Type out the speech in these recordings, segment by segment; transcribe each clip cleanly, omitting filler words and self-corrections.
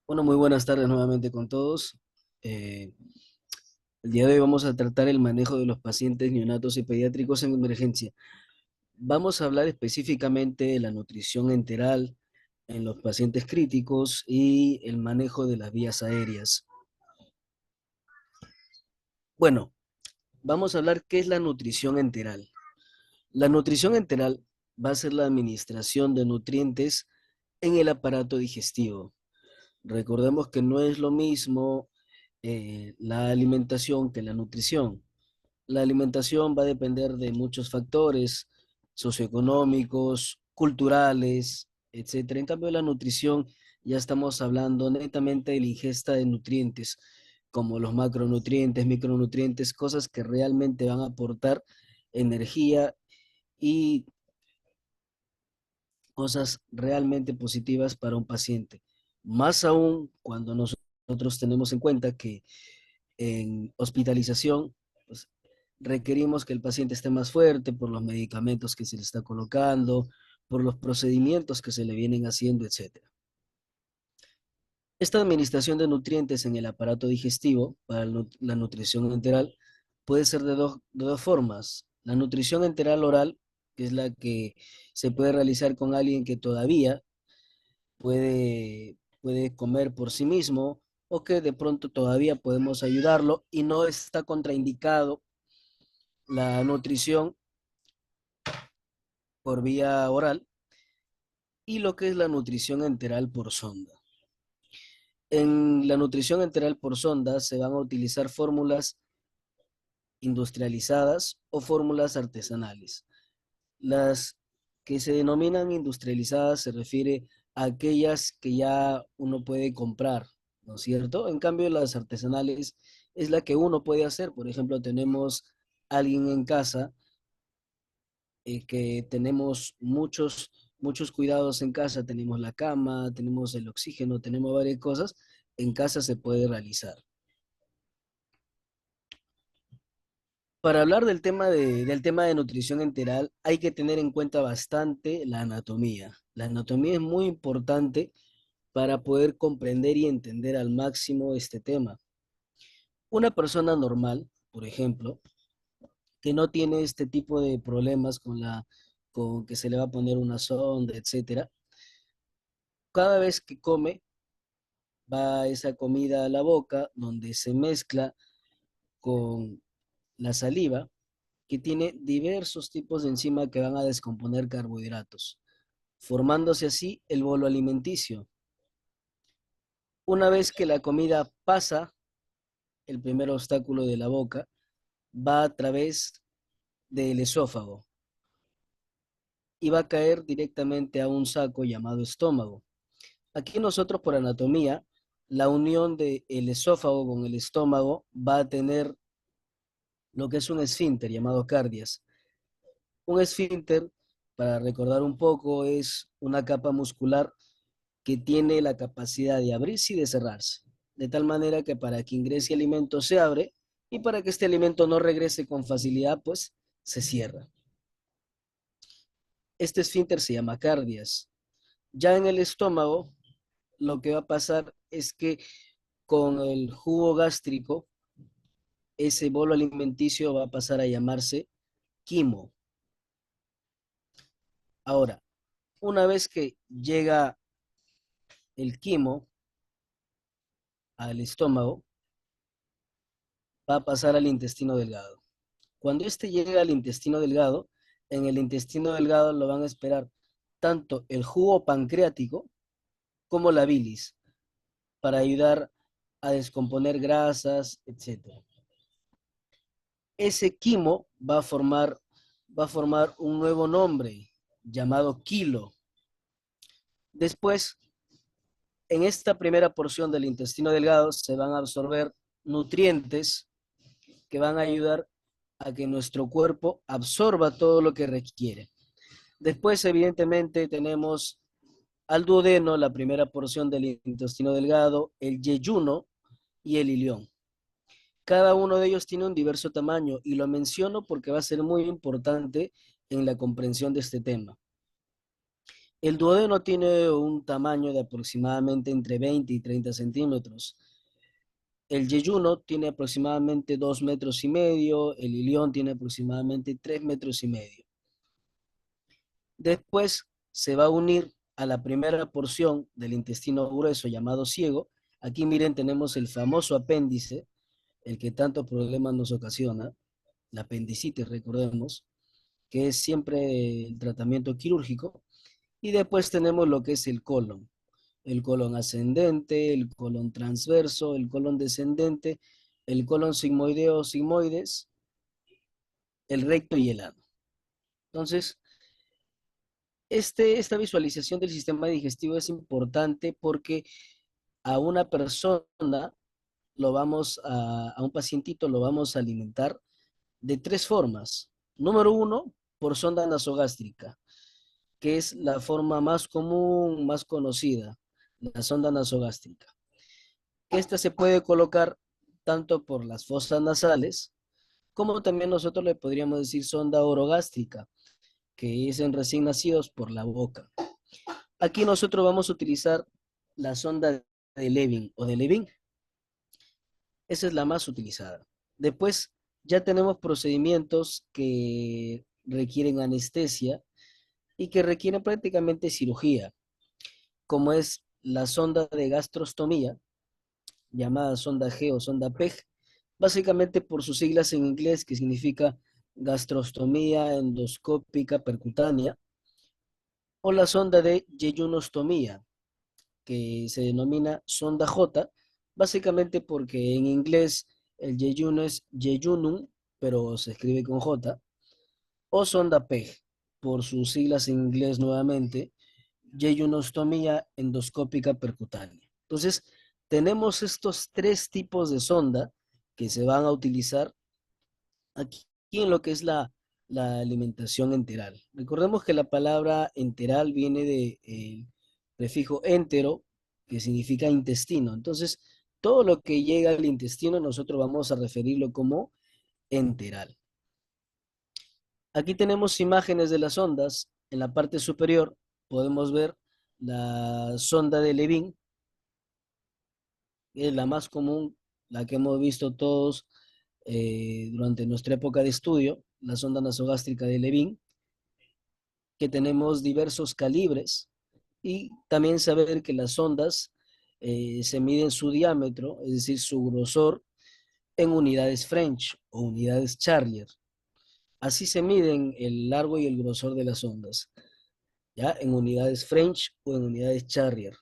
Bueno, muy buenas tardes nuevamente con todos. Eh, el día de hoy vamos a tratar el manejo de los pacientes neonatos y pediátricos en emergencia. Vamos a hablar específicamente de la nutrición enteral en los pacientes críticos y el manejo de las vías aéreas. Bueno, vamos a hablar qué es la nutrición enteral. La nutrición enteral va a ser la administración de nutrientes en el aparato digestivo. Recordemos que no es lo mismo la alimentación que la nutrición. La alimentación va a depender de muchos factores socioeconómicos, culturales, etcétera. En cambio, la nutrición ya estamos hablando netamente de la ingesta de nutrientes, como los macronutrientes, micronutrientes, cosas que realmente van a aportar energía y cosas realmente positivas para un paciente. Más aún cuando nosotros tenemos en cuenta que en hospitalización, pues, requerimos que el paciente esté más fuerte por los medicamentos que se le está colocando, por los procedimientos que se le vienen haciendo, etcétera. Esta administración de nutrientes en el aparato digestivo para la nutrición enteral puede ser de dos formas. La nutrición enteral oral, que es la que se puede realizar con alguien que todavía puede comer por sí mismo o que de pronto todavía podemos ayudarlo y no está contraindicado la nutrición por vía oral, y lo que es la nutrición enteral por sonda. En la nutrición enteral por sonda se van a utilizar fórmulas industrializadas o fórmulas artesanales. Las que se denominan industrializadas se refiere a aquellas que ya uno puede comprar, ¿no es cierto? En cambio, las artesanales es la que uno puede hacer. Por ejemplo, tenemos alguien en casa que tenemos muchos cuidados en casa, tenemos la cama, tenemos el oxígeno, tenemos varias cosas, en casa se puede realizar. Para hablar del tema de nutrición enteral, hay que tener en cuenta bastante la anatomía. La anatomía es muy importante para poder comprender y entender al máximo este tema. Una persona normal, por ejemplo, que no tiene este tipo de problemas con que se le va a poner una sonda, etcétera, cada vez que come, va esa comida a la boca, donde se mezcla con la saliva, que tiene diversos tipos de enzima que van a descomponer carbohidratos, formándose así el bolo alimenticio. Una vez que la comida pasa el primer obstáculo de la boca, va a través del esófago y va a caer directamente a un saco llamado estómago. Aquí nosotros por anatomía, la unión del esófago con el estómago va a tener lo que es un esfínter llamado cardias. Un esfínter, para recordar un poco, es una capa muscular que tiene la capacidad de abrirse y de cerrarse, de tal manera que para que ingrese alimento se abre y para que este alimento no regrese con facilidad, pues se cierra. Este esfínter se llama cardias. Ya en el estómago, lo que va a pasar es que con el jugo gástrico, ese bolo alimenticio va a pasar a llamarse quimo. Ahora, una vez que llega el quimo al estómago, va a pasar al intestino delgado. Cuando este llega al intestino delgado, en el intestino delgado lo van a esperar tanto el jugo pancreático como la bilis para ayudar a descomponer grasas, etcétera. Ese quimo va a formar un nuevo nombre llamado quilo. Después, en esta primera porción del intestino delgado se van a absorber nutrientes que van a ayudar a que nuestro cuerpo absorba todo lo que requiere. Después, evidentemente, tenemos al duodeno, la primera porción del intestino delgado, el yeyuno y el ilión. Cada uno de ellos tiene un diverso tamaño y lo menciono porque va a ser muy importante en la comprensión de este tema. El duodeno tiene un tamaño de aproximadamente entre 20 y 30 centímetros. El yeyuno tiene aproximadamente 2 metros y medio, el ilión tiene aproximadamente 3 metros y medio. Después se va a unir a la primera porción del intestino grueso llamado ciego. Aquí miren, tenemos el famoso apéndice, el que tantos problemas nos ocasiona, la apendicitis, recordemos, que es siempre el tratamiento quirúrgico. Y después tenemos lo que es el colon ascendente, el colon transverso, el colon descendente, el colon sigmoideo, sigmoides, el recto y el ano. Entonces, esta visualización del sistema digestivo es importante porque a una persona a un pacientito lo vamos a alimentar de tres formas. Número uno, por sonda nasogástrica, que es la forma más común, más conocida, la sonda nasogástrica. Esta se puede colocar tanto por las fosas nasales, como también nosotros le podríamos decir sonda orogástrica, que es en recién nacidos por la boca. Aquí nosotros vamos a utilizar la sonda de Levin o de Levin. Esa es la más utilizada. Después ya tenemos procedimientos que requieren anestesia y que requieren prácticamente cirugía, como es la sonda de gastrostomía, llamada sonda G o sonda PEG, básicamente por sus siglas en inglés, que significa gastrostomía endoscópica percutánea, o la sonda de yeyunostomía, que se denomina sonda J, básicamente porque en inglés el yeyuno es yeyunum, pero se escribe con J, o sonda PEG, por sus siglas en inglés nuevamente, yeyunostomía endoscópica percutánea. Entonces, tenemos estos tres tipos de sonda que se van a utilizar aquí en lo que es la alimentación enteral. Recordemos que la palabra enteral viene del prefijo entero, que significa intestino. Entonces, todo lo que llega al intestino nosotros vamos a referirlo como enteral. Aquí tenemos imágenes de las ondas. En la parte superior podemos ver la sonda de Levin, que es la más común, la que hemos visto todos durante nuestra época de estudio, la sonda nasogástrica de Levin, que tenemos diversos calibres y también saber que las ondas se miden su diámetro, es decir, su grosor, en unidades French o unidades Charrier. Así se miden el largo y el grosor de las ondas, ya en unidades French o en unidades Charrier.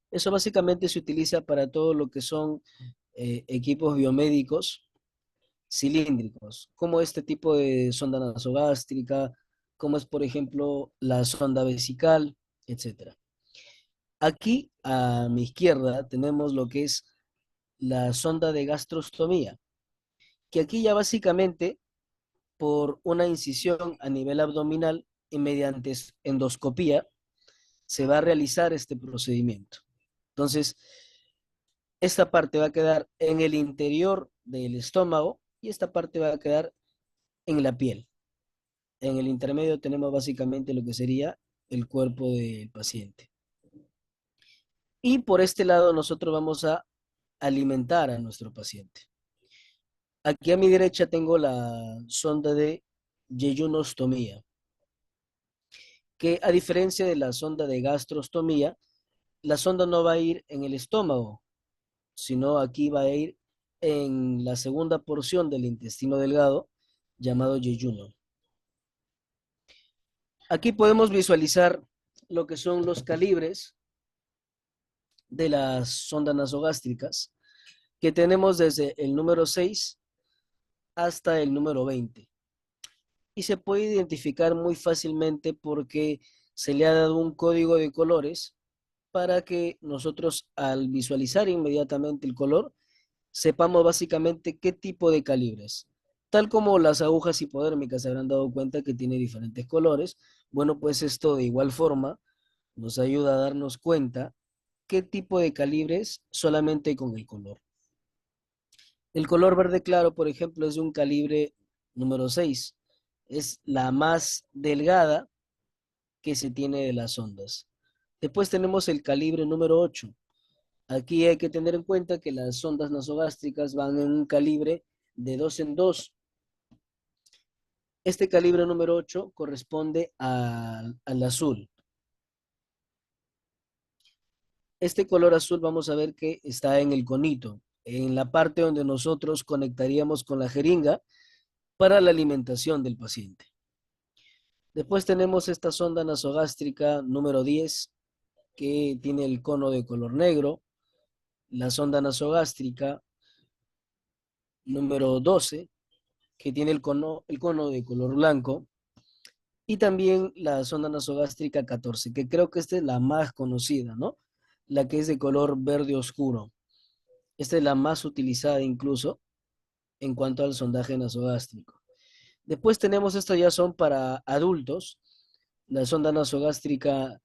Eso básicamente se utiliza para todo lo que son equipos biomédicos cilíndricos, como este tipo de sonda nasogástrica, como es por ejemplo la sonda vesical, etcétera. Aquí a mi izquierda tenemos lo que es la sonda de gastrostomía, que aquí ya básicamente por una incisión a nivel abdominal y mediante endoscopía se va a realizar este procedimiento. Entonces, esta parte va a quedar en el interior del estómago y esta parte va a quedar en la piel. En el intermedio tenemos básicamente lo que sería el cuerpo del paciente. Y por este lado nosotros vamos a alimentar a nuestro paciente. Aquí a mi derecha tengo la sonda de yeyunostomía, que a diferencia de la sonda de gastrostomía, la sonda no va a ir en el estómago, sino aquí va a ir en la segunda porción del intestino delgado, llamado yeyuno. Aquí podemos visualizar lo que son los calibres de las sondas nasogástricas, que tenemos desde el número 6 hasta el número 20. Y se puede identificar muy fácilmente porque se le ha dado un código de colores para que nosotros al visualizar inmediatamente el color sepamos básicamente qué tipo de calibres. Tal como las agujas hipodérmicas se habrán dado cuenta que tiene diferentes colores, bueno, pues esto de igual forma nos ayuda a darnos cuenta qué tipo de calibres solamente con el color. El color verde claro, por ejemplo, es de un calibre número 6. Es la más delgada que se tiene de las sondas. Después tenemos el calibre número 8. Aquí hay que tener en cuenta que las sondas nasogástricas van en un calibre de 2 en 2. Este calibre número 8 corresponde al azul. Este color azul vamos a ver que está en el conito, en la parte donde nosotros conectaríamos con la jeringa para la alimentación del paciente. Después tenemos esta sonda nasogástrica número 10, que tiene el cono de color negro, la sonda nasogástrica número 12, que tiene el cono de color blanco, y también la sonda nasogástrica 14, que creo que esta es la más conocida, ¿no? La que es de color verde oscuro. Esta es la más utilizada incluso en cuanto al sondaje nasogástrico. Después tenemos, estas ya son para adultos, la sonda nasogástrica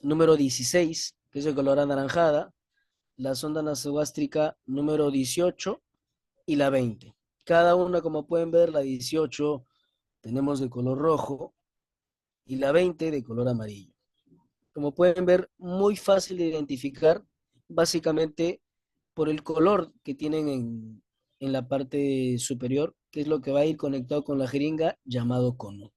número 16, que es de color anaranjada, la sonda nasogástrica número 18 y la 20. Cada una, como pueden ver, la 18 tenemos de color rojo y la 20 de color amarillo. Como pueden ver, muy fácil de identificar, básicamente por el color que tienen en la parte superior, que es lo que va a ir conectado con la jeringa, llamado cono.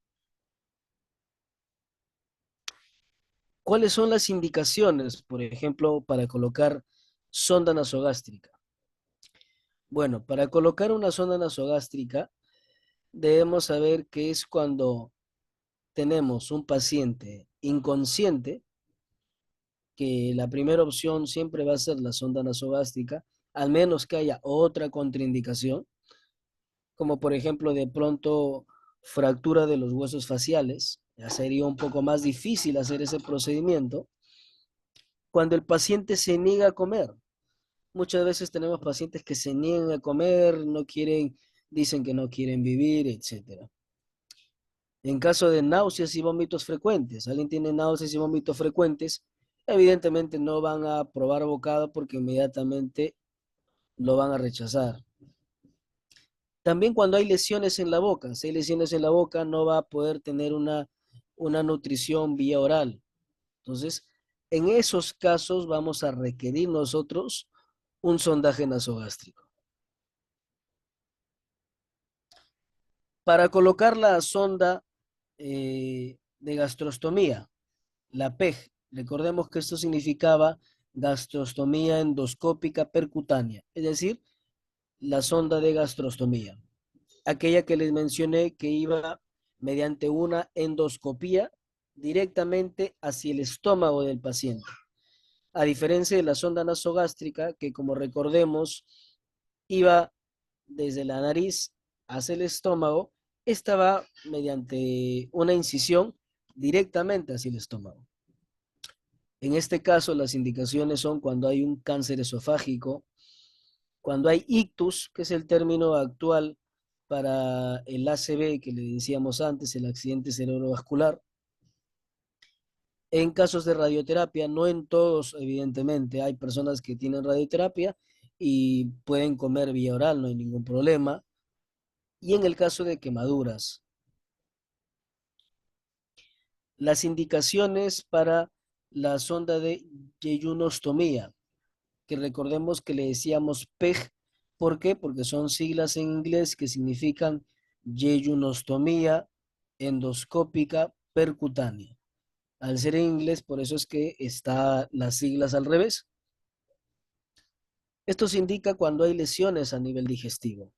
¿Cuáles son las indicaciones, por ejemplo, para colocar sonda nasogástrica? Bueno, para colocar una sonda nasogástrica debemos saber que es cuando tenemos un paciente inconsciente, que la primera opción siempre va a ser la sonda nasogástrica, al menos que haya otra contraindicación, como por ejemplo de pronto fractura de los huesos faciales. Ya sería un poco más difícil hacer ese procedimiento. Cuando el paciente se niega a comer, muchas veces tenemos pacientes que se niegan a comer, no quieren, dicen que no quieren vivir, etcétera. En caso de náuseas y vómitos frecuentes, alguien tiene náuseas y vómitos frecuentes, evidentemente no van a probar bocado porque inmediatamente lo van a rechazar. También cuando hay lesiones en la boca, si hay lesiones en la boca no va a poder tener una nutrición vía oral. Entonces, en esos casos vamos a requerir nosotros un sondaje nasogástrico. Para colocar la sonda de gastrostomía, la PEG, recordemos que esto significaba gastrostomía endoscópica percutánea, es decir, la sonda de gastrostomía, aquella que les mencioné que iba mediante una endoscopía directamente hacia el estómago del paciente. A diferencia de la sonda nasogástrica, que como recordemos, iba desde la nariz hacia el estómago, esta va mediante una incisión directamente hacia el estómago. En este caso, las indicaciones son cuando hay un cáncer esofágico, cuando hay ictus, que es el término actual para el ACV que le decíamos antes, el accidente cerebrovascular. En casos de radioterapia, no en todos, evidentemente, hay personas que tienen radioterapia y pueden comer vía oral, no hay ningún problema. Y en el caso de quemaduras, las indicaciones para la sonda de yeyunostomía, que recordemos que le decíamos PEG. ¿Por qué? Porque son siglas en inglés que significan yeyunostomía endoscópica percutánea. Al ser en inglés, por eso es que está las siglas al revés. Esto se indica cuando hay lesiones a nivel digestivo.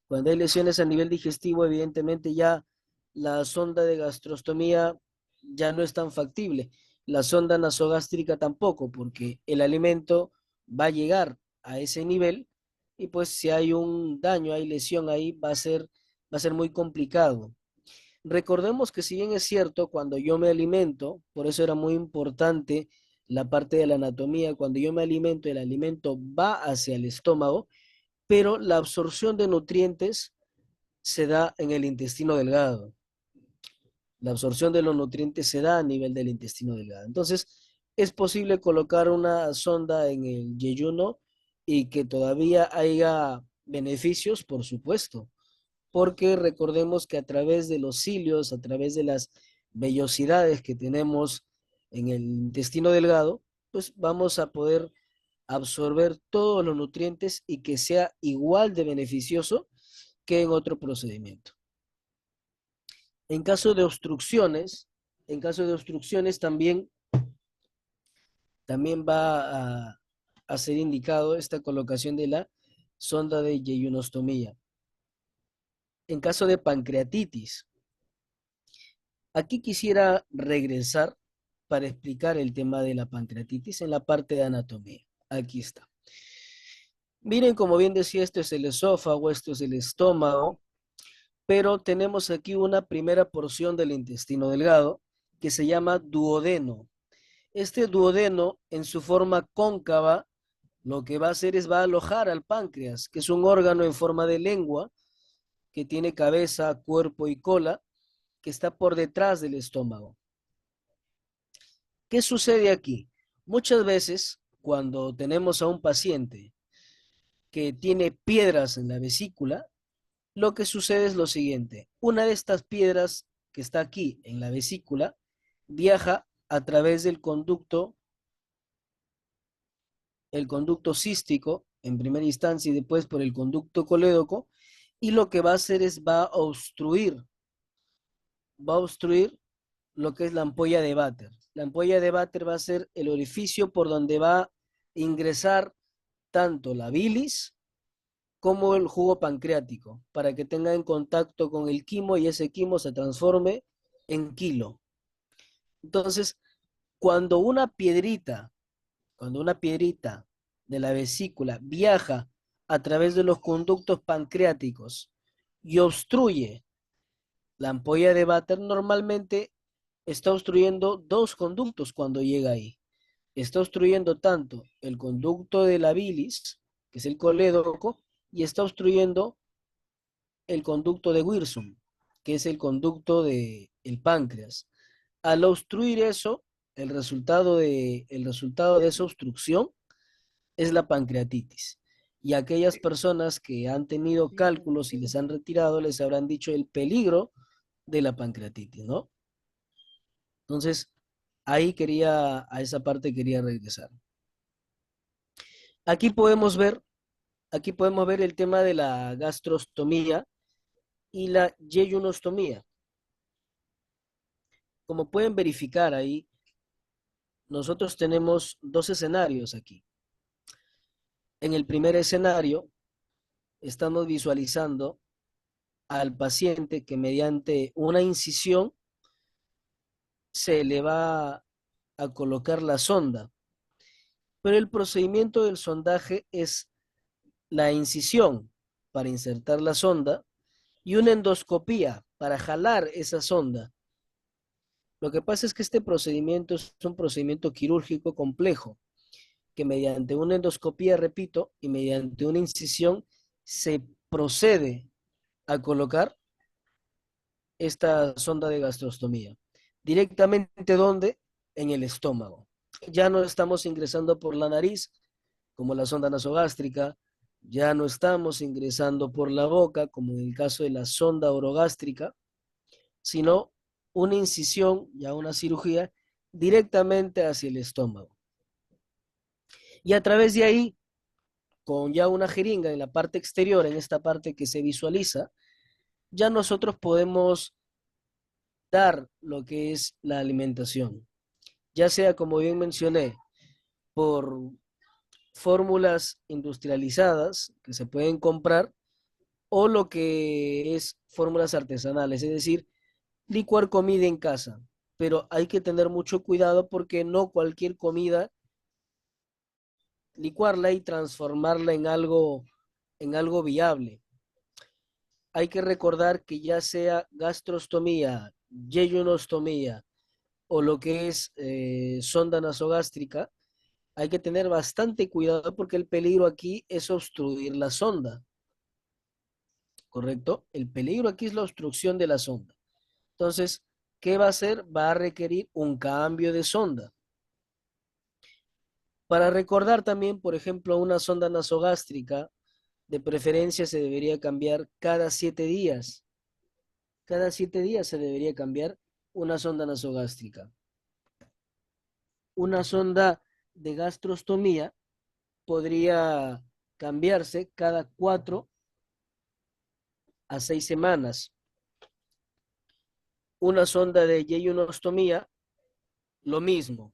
Cuando hay lesiones a nivel digestivo, evidentemente ya la sonda de gastrostomía ya no es tan factible. La sonda nasogástrica tampoco, porque el alimento va a llegar a ese nivel y pues si hay un daño, hay lesión ahí, va a ser muy complicado. Recordemos que si bien es cierto, cuando yo me alimento, por eso era muy importante la parte de la anatomía, cuando yo me alimento, el alimento va hacia el estómago, pero la absorción de nutrientes se da en el intestino delgado. La absorción de los nutrientes se da a nivel del intestino delgado. Entonces, es posible colocar una sonda en el yeyuno y que todavía haya beneficios, por supuesto, porque recordemos que a través de los cilios, a través de las vellosidades que tenemos en el intestino delgado, pues vamos a poder absorber todos los nutrientes y que sea igual de beneficioso que en otro procedimiento. En caso de obstrucciones, en caso de obstrucciones también va a ser indicado esta colocación de la sonda de yeyunostomía. En caso de pancreatitis, aquí quisiera regresar para explicar el tema de la pancreatitis en la parte de anatomía. Aquí está. Miren, como bien decía, esto es el esófago, esto es el estómago, pero tenemos aquí una primera porción del intestino delgado que se llama duodeno. Este duodeno, en su forma cóncava, lo que va a hacer es va a alojar al páncreas, que es un órgano en forma de lengua, que tiene cabeza, cuerpo y cola, que está por detrás del estómago. ¿Qué sucede aquí? Muchas veces, cuando tenemos a un paciente que tiene piedras en la vesícula, lo que sucede es lo siguiente. Una de estas piedras que está aquí en la vesícula viaja a través del conducto, el conducto cístico en primera instancia y después por el conducto colédoco, y lo que va a hacer es va a obstruir lo que es la ampolla de váter. La ampolla de váter va a ser el orificio por donde va a ingresar tanto la bilis como el jugo pancreático, para que tenga en contacto con el quimo y ese quimo se transforme en quilo. Entonces, cuando una piedrita, cuando una piedrita de la vesícula viaja a través de los conductos pancreáticos y obstruye la ampolla de váter, normalmente está obstruyendo dos conductos cuando llega ahí. Está obstruyendo tanto el conducto de la bilis, que es el colédoco, y está obstruyendo el conducto de Wirsum, que es el conducto del páncreas. Al obstruir eso, el resultado de esa obstrucción es la pancreatitis. Y aquellas personas que han tenido cálculos y les han retirado, les habrán dicho el peligro de la pancreatitis, ¿no? Entonces, a esa parte quería regresar. Aquí podemos ver, aquí podemos ver el tema de la gastrostomía y la yeyunostomía. Como pueden verificar ahí, nosotros tenemos dos escenarios aquí. En el primer escenario, estamos visualizando al paciente que mediante una incisión se le va a colocar la sonda, pero el procedimiento del sondaje es la incisión para insertar la sonda y una endoscopía para jalar esa sonda. Lo que pasa es que este procedimiento es un procedimiento quirúrgico complejo, que mediante una endoscopía, repito, y mediante una incisión se procede a colocar esta sonda de gastrostomía. Directamente, ¿dónde? En el estómago. Ya no estamos ingresando por la nariz, como la sonda nasogástrica, ya no estamos ingresando por la boca, como en el caso de la sonda orogástrica, sino una incisión, ya una cirugía, directamente hacia el estómago. Y a través de ahí, con ya una jeringa en la parte exterior, en esta parte que se visualiza, ya nosotros podemos dar lo que es la alimentación, ya sea, como bien mencioné, por fórmulas industrializadas que se pueden comprar o lo que es fórmulas artesanales, es decir, licuar comida en casa. Pero hay que tener mucho cuidado porque no cualquier comida licuarla y transformarla en algo viable. Hay que recordar que ya sea gastrostomía, yeyunostomía o lo que es sonda nasogástrica, hay que tener bastante cuidado porque el peligro aquí es obstruir la sonda, ¿correcto? El peligro aquí es la obstrucción de la sonda. Entonces, ¿qué va a hacer? Va a requerir un cambio de sonda. Para recordar también, por ejemplo, una sonda nasogástrica, de preferencia se debería cambiar cada 7 días. Cada 7 días se debería cambiar una sonda nasogástrica. Una sonda de gastrostomía podría cambiarse cada 4 a 6 semanas. Una sonda de yeyonostomía, lo mismo.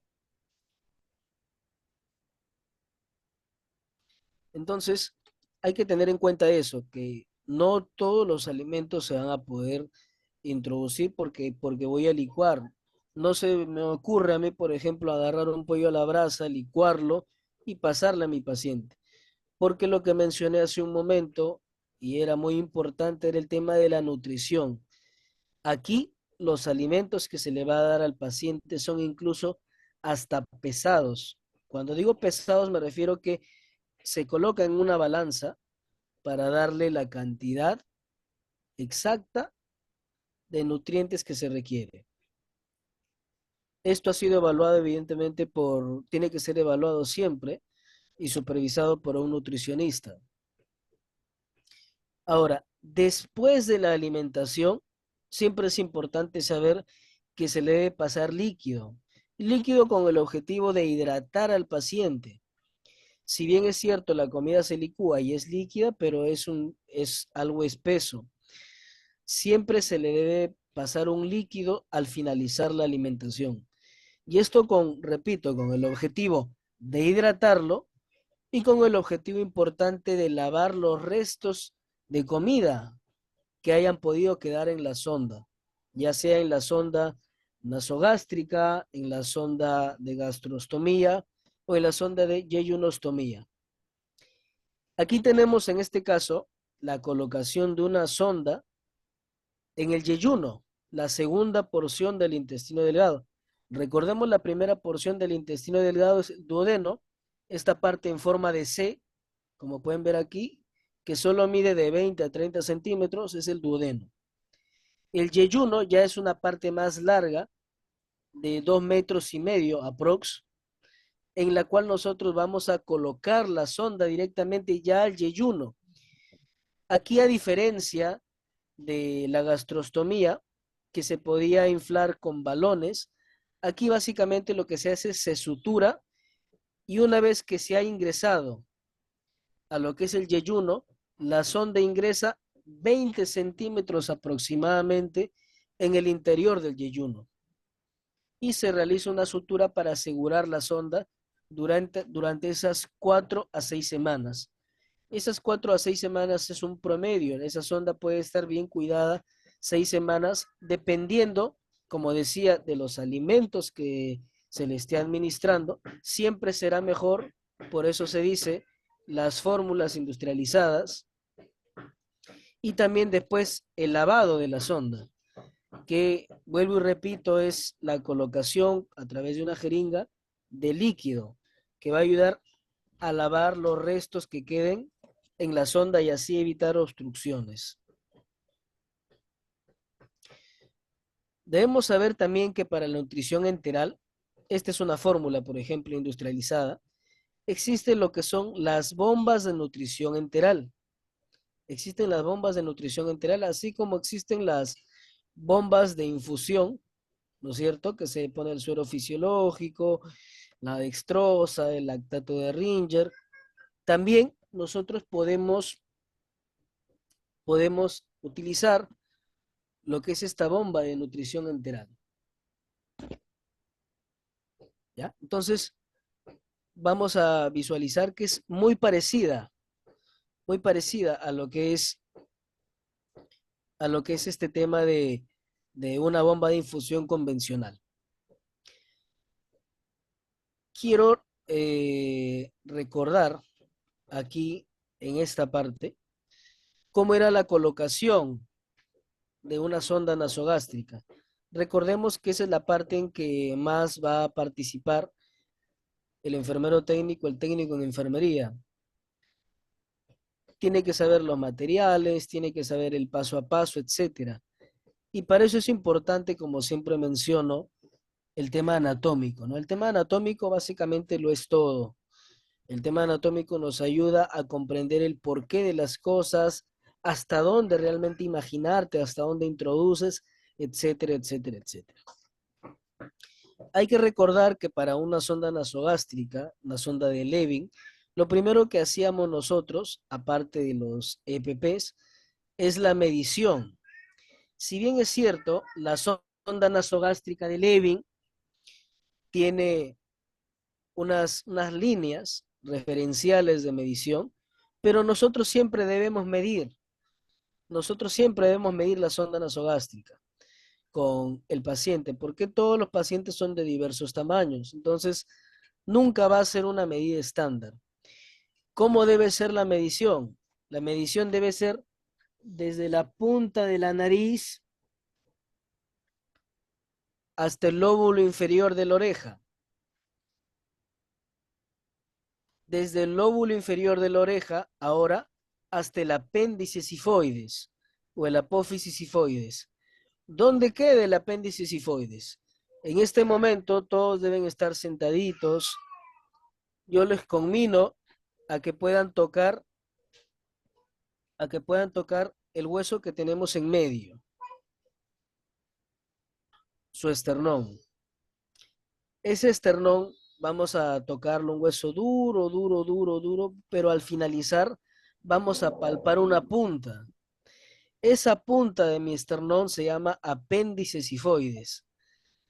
Entonces, hay que tener en cuenta eso, que no todos los alimentos se van a poder introducir porque voy a licuar. No se me ocurre a mí, por ejemplo, agarrar un pollo a la brasa, licuarlo y pasarle a mi paciente. Porque lo que mencioné hace un momento, y era muy importante, era el tema de la nutrición. Aquí los alimentos que se le va a dar al paciente son incluso hasta pesados. Cuando digo pesados me refiero que se coloca en una balanza para darle la cantidad exacta de nutrientes que se requiere. Esto ha sido evaluado evidentemente tiene que ser evaluado siempre y supervisado por un nutricionista. Ahora, después de la alimentación, siempre es importante saber que se le debe pasar líquido. Líquido con el objetivo de hidratar al paciente. Si bien es cierto, la comida se licúa y es líquida, pero es algo espeso. Siempre se le debe pasar un líquido al finalizar la alimentación. Y esto repito, con el objetivo de hidratarlo y con el objetivo importante de lavar los restos de comida que hayan podido quedar en la sonda, ya sea en la sonda nasogástrica, en la sonda de gastrostomía o en la sonda de yeyonostomía. Aquí tenemos en este caso la colocación de una sonda en el yeyuno, la segunda porción del intestino delgado. Recordemos la primera porción del intestino delgado es el duodeno, esta parte en forma de C, como pueden ver aquí, que solo mide de 20 a 30 centímetros, es el duodeno. El yeyuno ya es una parte más larga, de 2,5 metros aprox, en la cual nosotros vamos a colocar la sonda directamente ya al yeyuno. Aquí, a diferencia de la gastrostomía, que se podía inflar con balones, aquí básicamente lo que se hace es se sutura y una vez que se ha ingresado a lo que es el yeyuno, la sonda ingresa 20 centímetros aproximadamente en el interior del yeyuno y se realiza una sutura para asegurar la sonda durante esas 4 a 6 semanas. Esas 4 a 6 semanas es un promedio. Esa sonda puede estar bien cuidada 6 semanas, dependiendo, como decía, de los alimentos que se le esté administrando. Siempre será mejor, por eso se dice, las fórmulas industrializadas y también después el lavado de la sonda, que vuelvo y repito, es la colocación a través de una jeringa de líquido que va a ayudar a lavar los restos que queden en la sonda y así evitar obstrucciones. Debemos saber también que para la nutrición enteral, esta es una fórmula, por ejemplo, industrializada, existe lo que son las bombas de nutrición enteral. Existen las bombas de nutrición enteral, así como existen las bombas de infusión, ¿no es cierto? Que se pone el suero fisiológico, la dextrosa, el lactato de Ringer. También nosotros podemos utilizar lo que es esta bomba de nutrición enteral. ¿Ya? Entonces, vamos a visualizar que es muy parecida a lo que es este tema de una bomba de infusión convencional. Quiero recordar aquí en esta parte cómo era la colocación de una sonda nasogástrica. Recordemos que esa es la parte en que más va a participar el enfermero técnico, el técnico en enfermería. Tiene que saber los materiales, tiene que saber el paso a paso, etcétera. Y para eso es importante, como siempre menciono, el tema anatómico, ¿no? El tema anatómico básicamente lo es todo. El tema anatómico nos ayuda a comprender el porqué de las cosas, hasta dónde realmente imaginarte, hasta dónde introduces etcétera, etcétera, etcétera. Hay que recordar que para una sonda nasogástrica, una sonda de Levin, lo primero que hacíamos nosotros, aparte de los EPPs, es la medición. Si bien es cierto, la sonda nasogástrica de Levin tiene unas líneas referenciales de medición, pero nosotros siempre debemos medir la sonda nasogástrica con el paciente, porque todos los pacientes son de diversos tamaños, entonces nunca va a ser una medida estándar. ¿Cómo debe ser la medición? La medición debe ser desde la punta de la nariz hasta el lóbulo inferior de la oreja. Desde el lóbulo inferior de la oreja, ahora, hasta el apéndice sifoides o el apófisis sifoides. ¿Dónde queda el apéndice sifoides? En este momento todos deben estar sentaditos. Yo les conmino a que puedan tocar, el hueso que tenemos en medio, su esternón. Ese esternón vamos a tocarlo, un hueso duro, duro, duro, duro, pero al finalizar vamos a palpar una punta. Esa punta de mi esternón se llama apéndice sifoides.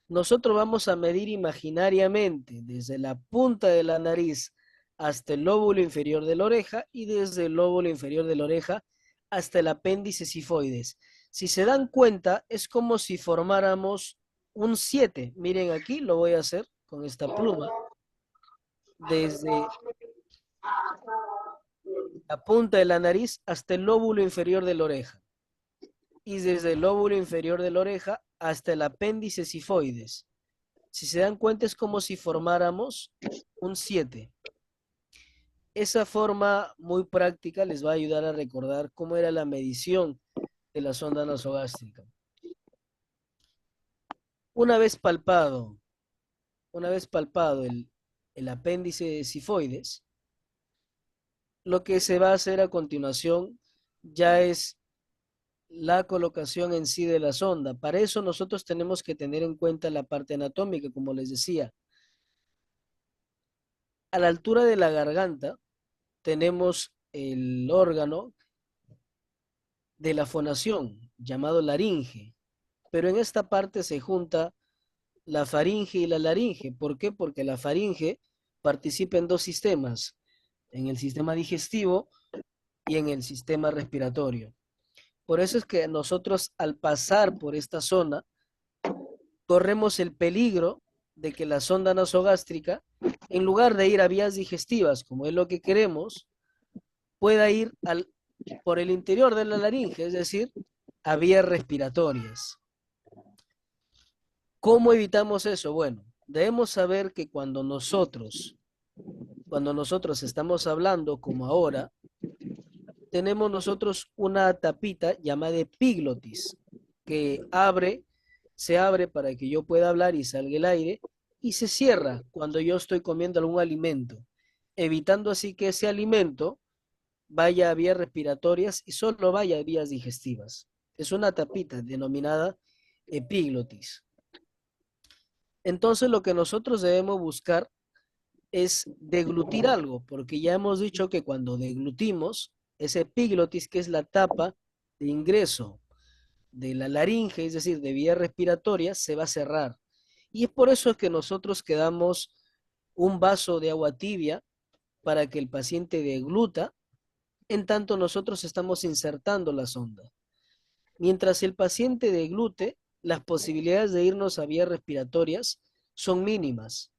Nosotros vamos a medir imaginariamente desde la punta de la nariz hasta el lóbulo inferior de la oreja y desde el lóbulo inferior de la oreja hasta el apéndice sifoides. Si se dan cuenta, es como si formáramos un 7. Miren aquí, lo voy a hacer con esta pluma. Desde la punta de la nariz hasta el lóbulo inferior de la oreja. Y desde el lóbulo inferior de la oreja hasta el apéndice sifoides. Si se dan cuenta, es como si formáramos un 7. Esa forma muy práctica les va a ayudar a recordar cómo era la medición de la sonda nasogástrica. Una vez palpado, el apéndice sifoides, lo que se va a hacer a continuación ya es la colocación en sí de la sonda. Para eso nosotros tenemos que tener en cuenta la parte anatómica, como les decía. A la altura de la garganta tenemos el órgano de la fonación, llamado laringe, pero en esta parte se junta la faringe y la laringe. ¿Por qué? Porque la faringe participa en dos sistemas, en el sistema digestivo y en el sistema respiratorio. Por eso es que nosotros al pasar por esta zona corremos el peligro de que la sonda nasogástrica, en lugar de ir a vías digestivas, como es lo que queremos, pueda ir por el interior de la laringe, es decir, a vías respiratorias. ¿Cómo evitamos eso? Bueno, debemos saber que cuando nosotros estamos hablando como ahora, tenemos nosotros una tapita llamada epiglotis que se abre para que yo pueda hablar y salga el aire y se cierra cuando yo estoy comiendo algún alimento, evitando así que ese alimento vaya a vías respiratorias y solo vaya a vías digestivas. Es una tapita denominada epiglotis. Entonces lo que nosotros debemos buscar es deglutir algo, porque ya hemos dicho que cuando deglutimos, ese epiglotis, que es la tapa de ingreso de la laringe, es decir, de vía respiratoria, se va a cerrar. Y es por eso que nosotros quedamos un vaso de agua tibia para que el paciente degluta, en tanto nosotros estamos insertando la sonda. Mientras el paciente deglute, las posibilidades de irnos a vías respiratorias son mínimas,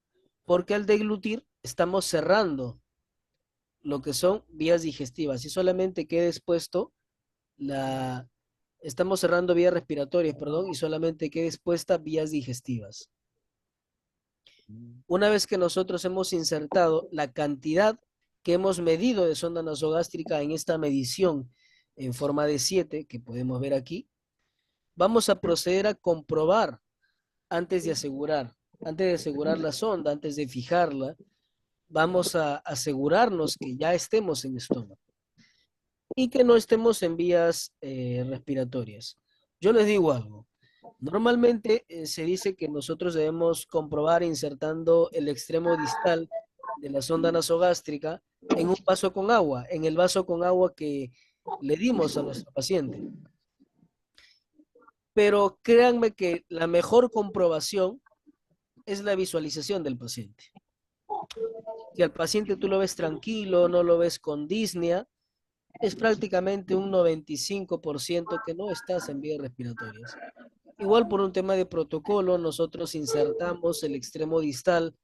porque al deglutir estamos cerrando lo que son vías digestivas y solamente queda expuesto la... Estamos cerrando vías respiratorias, perdón, y solamente queda expuesta vías digestivas. Una vez que nosotros hemos insertado la cantidad que hemos medido de sonda nasogástrica en esta medición en forma de 7, que podemos ver aquí, vamos a proceder a comprobar antes de asegurar la sonda, antes de fijarla, vamos a asegurarnos que ya estemos en estómago y que no estemos en vías respiratorias. Yo les digo algo, Normalmente se dice que nosotros debemos comprobar insertando el extremo distal de la sonda nasogástrica en un vaso con agua, en el vaso con agua que le dimos a nuestro paciente. Pero créanme que la mejor comprobación es la visualización del paciente. Si al paciente tú lo ves tranquilo, no lo ves con disnea, es prácticamente un 95% que no estás en vías respiratorias. Igual por un tema de protocolo, nosotros insertamos el extremo distal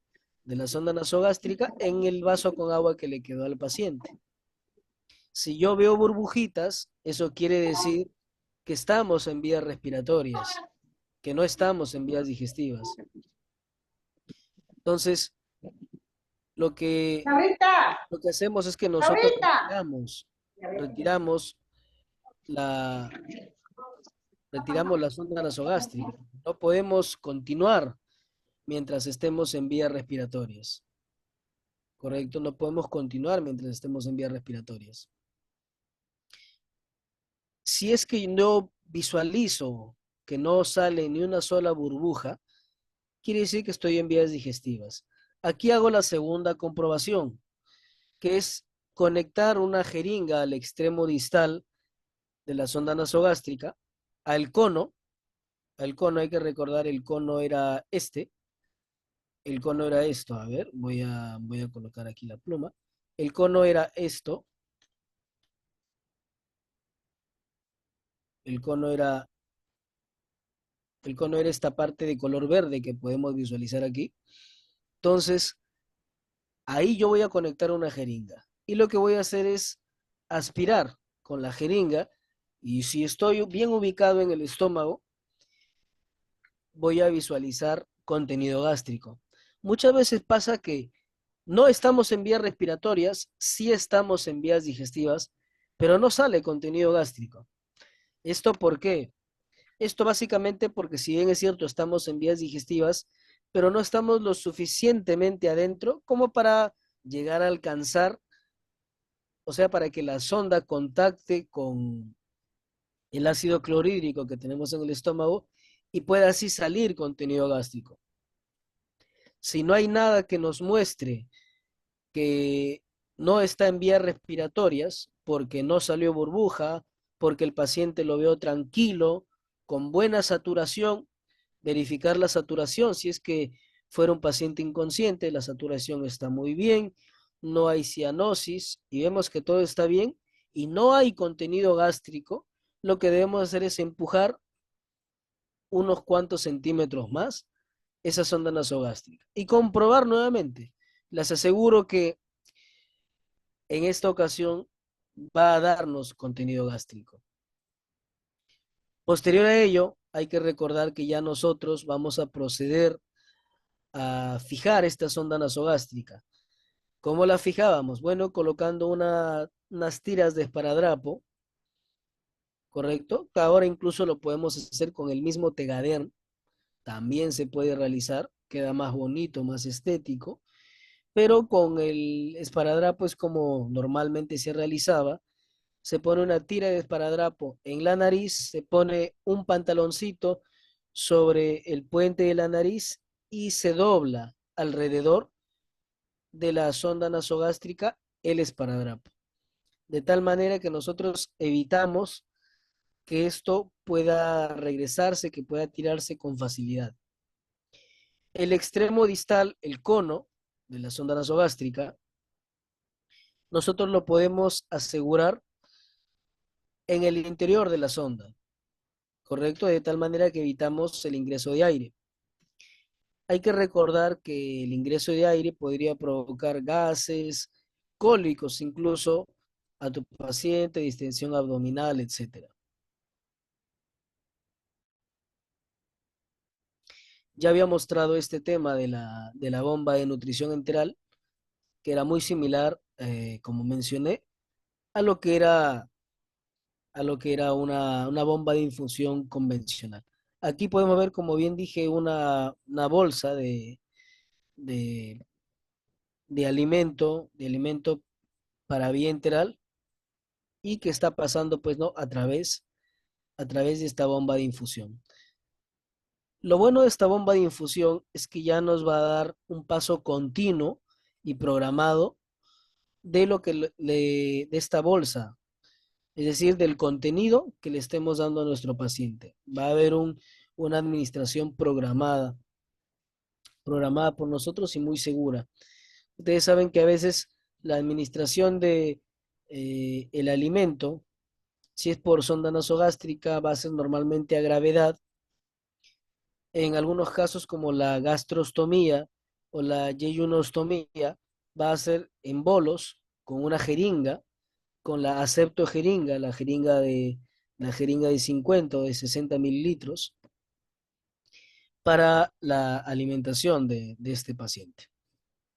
de la sonda nasogástrica en el vaso con agua que le quedó al paciente. Si yo veo burbujitas, eso quiere decir que estamos en vías respiratorias, que no estamos en vías digestivas. Entonces, lo que, Ahorita, lo que hacemos es que nosotros ahorita. retiramos la, retiramos la sonda nasogástrica. No podemos continuar mientras estemos en vías respiratorias. ¿Correcto? No podemos continuar mientras estemos en vías respiratorias. Si es que no visualizo que no sale ni una sola burbuja, quiere decir que estoy en vías digestivas. Aquí hago la segunda comprobación, que es conectar una jeringa al extremo distal de la sonda nasogástrica al cono. Al cono hay que recordar, el cono era este. El cono era esto. A ver, voy a colocar aquí la pluma. El cono era esto. El cono era, el cono era esta parte de color verde que podemos visualizar aquí. Entonces, ahí yo voy a conectar una jeringa. Y lo que voy a hacer es aspirar con la jeringa. Y si estoy bien ubicado en el estómago, voy a visualizar contenido gástrico. Muchas veces pasa que no estamos en vías respiratorias, sí estamos en vías digestivas, pero no sale contenido gástrico. ¿Esto por qué? Esto básicamente porque si bien es cierto, estamos en vías digestivas, pero no estamos lo suficientemente adentro como para llegar a alcanzar, o sea, para que la sonda contacte con el ácido clorhídrico que tenemos en el estómago y pueda así salir contenido gástrico. Si no hay nada que nos muestre que no está en vías respiratorias, porque no salió burbuja, porque el paciente lo veo tranquilo, con buena saturación, verificar la saturación, si es que fuera un paciente inconsciente, la saturación está muy bien, no hay cianosis y vemos que todo está bien y no hay contenido gástrico, lo que debemos hacer es empujar unos cuantos centímetros más esa sonda nasogástrica y comprobar nuevamente. Les aseguro que en esta ocasión va a darnos contenido gástrico. Posterior a ello, hay que recordar que ya nosotros vamos a proceder a fijar esta sonda nasogástrica. ¿Cómo la fijábamos? Bueno, colocando unas tiras de esparadrapo, ¿correcto? Que ahora incluso lo podemos hacer con el mismo Tegaderm, también se puede realizar, queda más bonito, más estético, pero con el esparadrapo es como normalmente se realizaba. Se pone una tira de esparadrapo en la nariz, se pone un pantaloncito sobre el puente de la nariz y se dobla alrededor de la sonda nasogástrica el esparadrapo, de tal manera que nosotros evitamos que esto pueda regresarse, que pueda tirarse con facilidad. El extremo distal, el cono de la sonda nasogástrica, nosotros lo podemos asegurar en el interior de la sonda, ¿correcto? De tal manera que evitamos el ingreso de aire. Hay que recordar que el ingreso de aire podría provocar gases, cólicos incluso a tu paciente, distensión abdominal, etcétera. Ya había mostrado este tema de la bomba de nutrición enteral, que era muy similar, como mencioné, a lo que era, una bomba de infusión convencional. Aquí podemos ver, como bien dije, una bolsa de, de alimento para vía enteral y que está pasando, pues, ¿no? A través de esta bomba de infusión. Lo bueno de esta bomba de infusión es que ya nos va a dar un paso continuo y programado de lo que de esta bolsa, es decir, del contenido que le estemos dando a nuestro paciente. Va a haber una administración programada por nosotros y muy segura. Ustedes saben que a veces la administración de el alimento, si es por sonda nasogástrica, va a ser normalmente a gravedad. En algunos casos, como la gastrostomía o la yeyunostomía, va a ser en bolos con una jeringa, con la aceptojeringa, la jeringa de 50 o de 60 mililitros para la alimentación de este paciente.